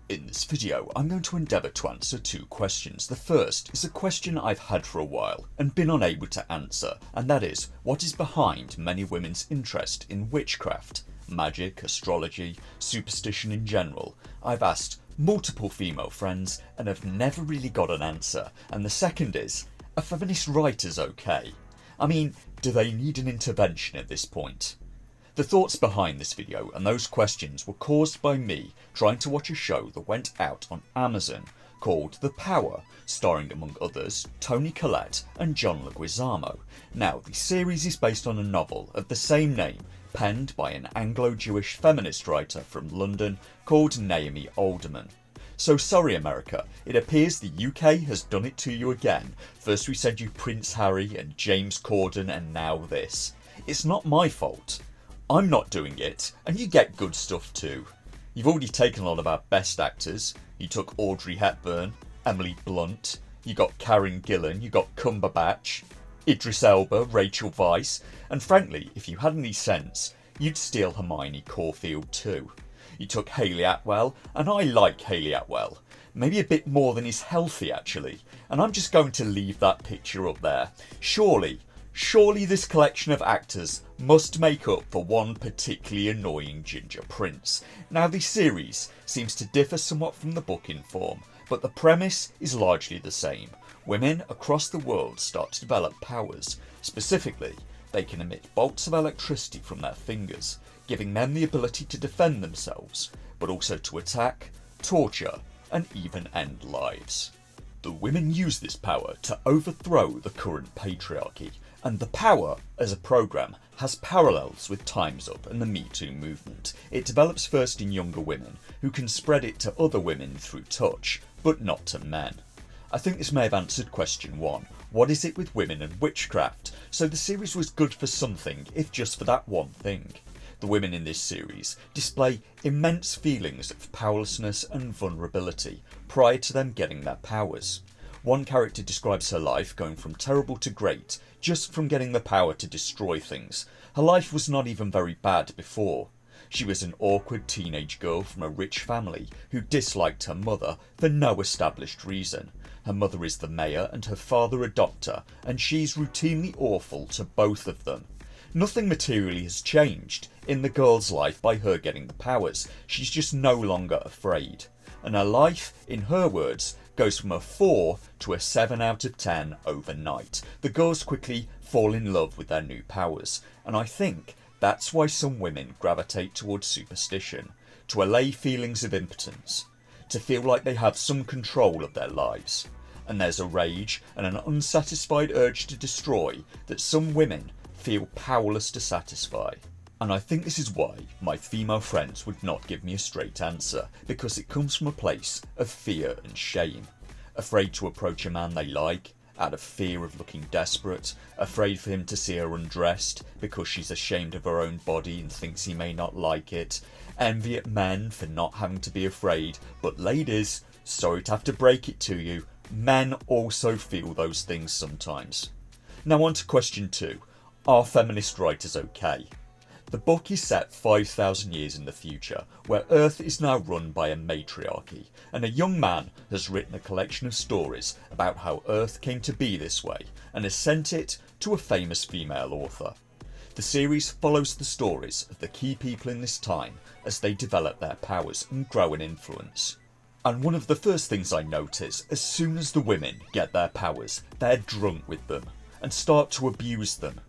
In this video, I'm going to endeavour to answer two questions. The first is a question I've had for a while and been unable to answer, and that is, what is behind many women's interest in witchcraft, magic, astrology, superstition in general? I've asked multiple female friends and have never really got an answer. And the second is, are feminist writers okay? I mean, do they need an intervention at this point? The thoughts behind this video and those questions were caused by me trying to watch a show that went out on Amazon called The Power, starring among others Toni Collette and John Leguizamo. Now, the series is based on a novel of the same name, penned by an Anglo-Jewish feminist writer from London called Naomi Alderman. So sorry America, it appears the UK has done it to you again. First we sent you Prince Harry and James Corden and now this. It's not my fault. I'm not doing it, and you get good stuff too. You've already taken a lot of our best actors. You took Audrey Hepburn, Emily Blunt, you got Karen Gillan, you got Cumberbatch, Idris Elba, Rachel Weisz, and frankly, if you had any sense, you'd steal Hermione Caulfield too. You took Hayley Atwell, and I like Hayley Atwell. Maybe a bit more than is healthy actually, and I'm just going to leave that picture up there. Surely this collection of actors must make up for one particularly annoying ginger prince. Now the series seems to differ somewhat from the book in form, but the premise is largely the same. Women across the world start to develop powers. Specifically, they can emit bolts of electricity from their fingers, giving them the ability to defend themselves, but also to attack, torture, and even end lives. The women use this power to overthrow the current patriarchy, and The Power, as a programme, has parallels with Time's Up and the Me Too movement. It develops first in younger women, who can spread it to other women through touch, but not to men. I think this may have answered question 1. What is it with women and witchcraft? So the series was good for something, if just for that one thing. The women in this series display immense feelings of powerlessness and vulnerability prior to them getting their powers. One character describes her life going from terrible to great just from getting the power to destroy things. Her life was not even very bad before. She was an awkward teenage girl from a rich family who disliked her mother for no established reason. Her mother is the mayor and her father a doctor, and she's routinely awful to both of them. Nothing materially has changed in the girl's life by her getting the powers. She's just no longer afraid. And her life, in her words, goes from a 4 to a 7 out of 10 overnight. The girls quickly fall in love with their new powers, and I think that's why some women gravitate towards superstition, to allay feelings of impotence, to feel like they have some control of their lives. And there's a rage and an unsatisfied urge to destroy that some women feel powerless to satisfy. And I think this is why my female friends would not give me a straight answer, because it comes from a place of fear and shame. Afraid to approach a man they like, out of fear of looking desperate, afraid for him to see her undressed because she's ashamed of her own body and thinks he may not like it, envy at men for not having to be afraid, but ladies, sorry to have to break it to you, men also feel those things sometimes. Now on to question 2. Are feminist writers okay? The book is set 5,000 years in the future, where Earth is now run by a matriarchy, and a young man has written a collection of stories about how Earth came to be this way, and has sent it to a famous female author. The series follows the stories of the key people in this time as they develop their powers and grow in influence. And one of the first things I notice, as soon as the women get their powers, they're drunk with them, and start to abuse them.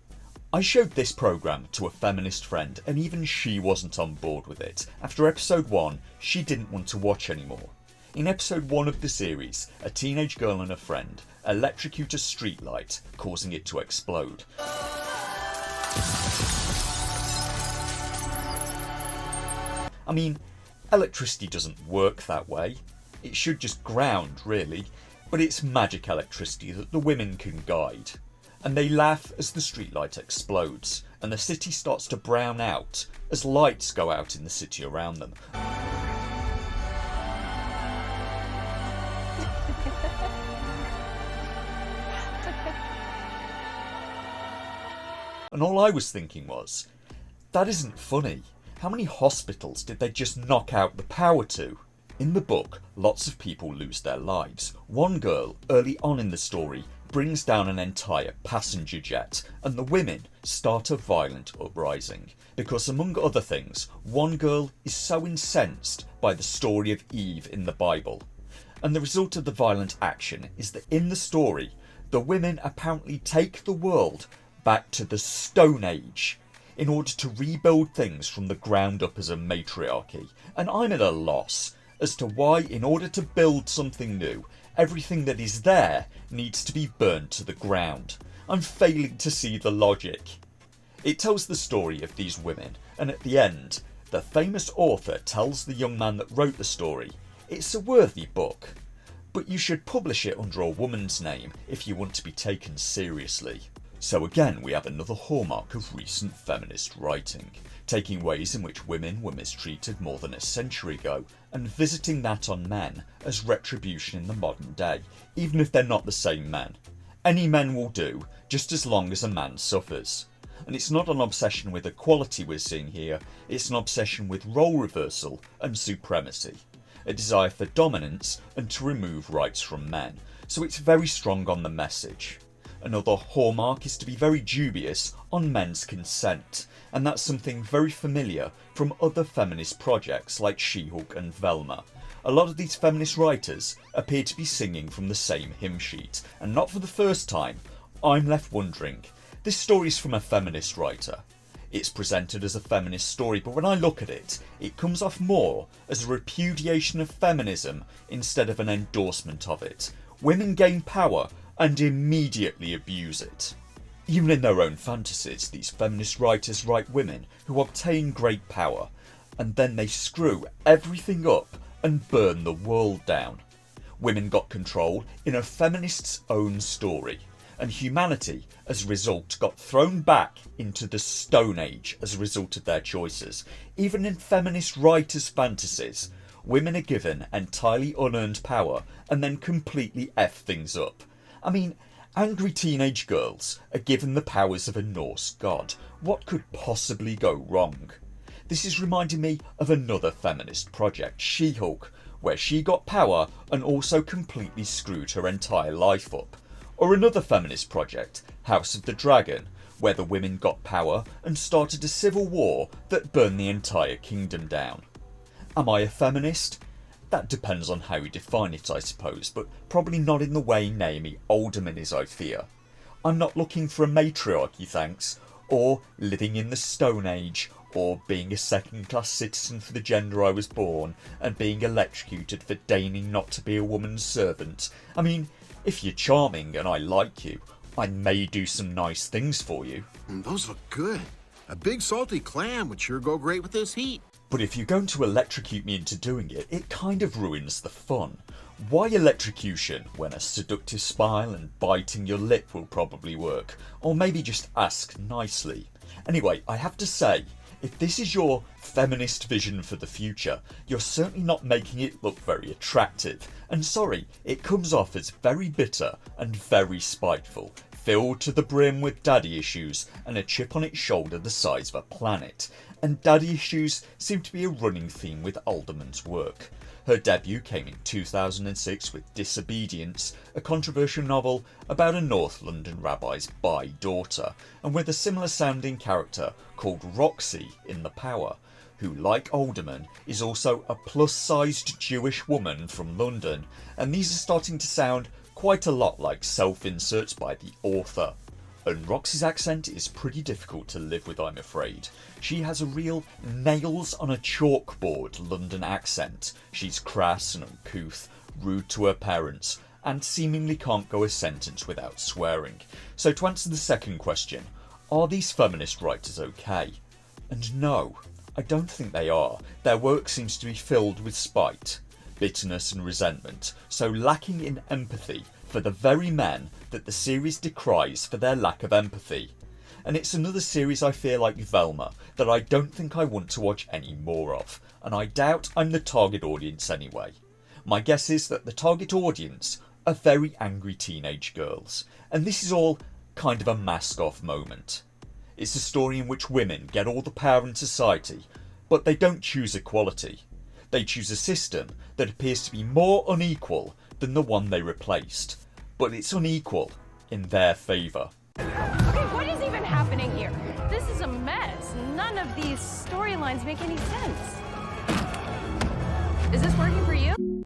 I showed this programme to a feminist friend and even she wasn't on board with it. After episode 1, she didn't want to watch anymore. In episode 1 of the series, a teenage girl and a friend electrocute a streetlight, causing it to explode. I mean, electricity doesn't work that way. It should just ground, really, but it's magic electricity that the women can guide. And they laugh as the streetlight explodes, and the city starts to brown out as lights go out in the city around them. And all I was thinking was, that isn't funny. How many hospitals did they just knock out the power to? In the book, lots of people lose their lives. One girl, early on in the story, brings down an entire passenger jet, and the women start a violent uprising. Because among other things, one girl is so incensed by the story of Eve in the Bible. And the result of the violent action is that in the story, the women apparently take the world back to the Stone Age in order to rebuild things from the ground up as a matriarchy. And I'm at a loss as to why, in order to build something new, everything that is there needs to be burned to the ground. I'm failing to see the logic. It tells the story of these women, and at the end, the famous author tells the young man that wrote the story, it's a worthy book, but you should publish it under a woman's name if you want to be taken seriously. So again, we have another hallmark of recent feminist writing, taking ways in which women were mistreated more than a century ago and visiting that on men as retribution in the modern day, even if they're not the same men. Any men will do, just as long as a man suffers. And it's not an obsession with equality we're seeing here, it's an obsession with role reversal and supremacy. A desire for dominance and to remove rights from men. So it's very strong on the message. Another hallmark is to be very dubious on men's consent, and that's something very familiar from other feminist projects like She-Hulk and Velma. A lot of these feminist writers appear to be singing from the same hymn sheet, and not for the first time, I'm left wondering, this story is from a feminist writer. It's presented as a feminist story, but when I look at it, it comes off more as a repudiation of feminism instead of an endorsement of it. Women gain power and immediately abuse it. Even in their own fantasies, these feminist writers write women who obtain great power, and then they screw everything up and burn the world down. Women got control in a feminist's own story, and humanity, as a result, got thrown back into the Stone Age as a result of their choices. Even in feminist writers' fantasies, women are given entirely unearned power and then completely F things up. I mean, angry teenage girls are given the powers of a Norse god. What could possibly go wrong? This is reminding me of another feminist project, She-Hulk, where she got power and also completely screwed her entire life up. Or another feminist project, House of the Dragon, where the women got power and started a civil war that burned the entire kingdom down. Am I a feminist? That depends on how you define it, I suppose, but probably not in the way Naomi Alderman is, I fear. I'm not looking for a matriarchy, thanks, or living in the Stone Age, or being a second-class citizen for the gender I was born, and being electrocuted for deigning not to be a woman's servant. I mean, if you're charming and I like you, I may do some nice things for you. Those look good. A big salty clam would sure go great with this heat. But if you're going to electrocute me into doing it, it kind of ruins the fun. Why electrocution when a seductive smile and biting your lip will probably work? Or maybe just ask nicely. Anyway, I have to say, if this is your feminist vision for the future, you're certainly not making it look very attractive. And sorry, it comes off as very bitter and very spiteful, filled to the brim with daddy issues and a chip on its shoulder the size of a planet. And daddy issues seem to be a running theme with Alderman's work. Her debut came in 2006 with Disobedience, a controversial novel about a North London rabbi's bi-daughter, and with a similar sounding character called Roxy in The Power, who, like Alderman, is also a plus-sized Jewish woman from London, and these are starting to sound quite a lot like self-inserts by the author. And Roxy's accent is pretty difficult to live with, I'm afraid. She has a real nails on a chalkboard London accent. She's crass and uncouth, rude to her parents, and seemingly can't go a sentence without swearing. So to answer the second question, are these feminist writers okay? And no, I don't think they are. Their work seems to be filled with spite, bitterness and resentment, so lacking in empathy for the very men that the series decries for their lack of empathy. And it's another series I fear like Velma that I don't think I want to watch any more of, and I doubt I'm the target audience anyway. My guess is that the target audience are very angry teenage girls, and this is all kind of a mask-off moment. It's a story in which women get all the power in society, but they don't choose equality. They choose a system that appears to be more unequal than the one they replaced, but it's unequal in their favour. Okay, what is even happening here? This is a mess. None of these storylines make any sense. Is this working for you?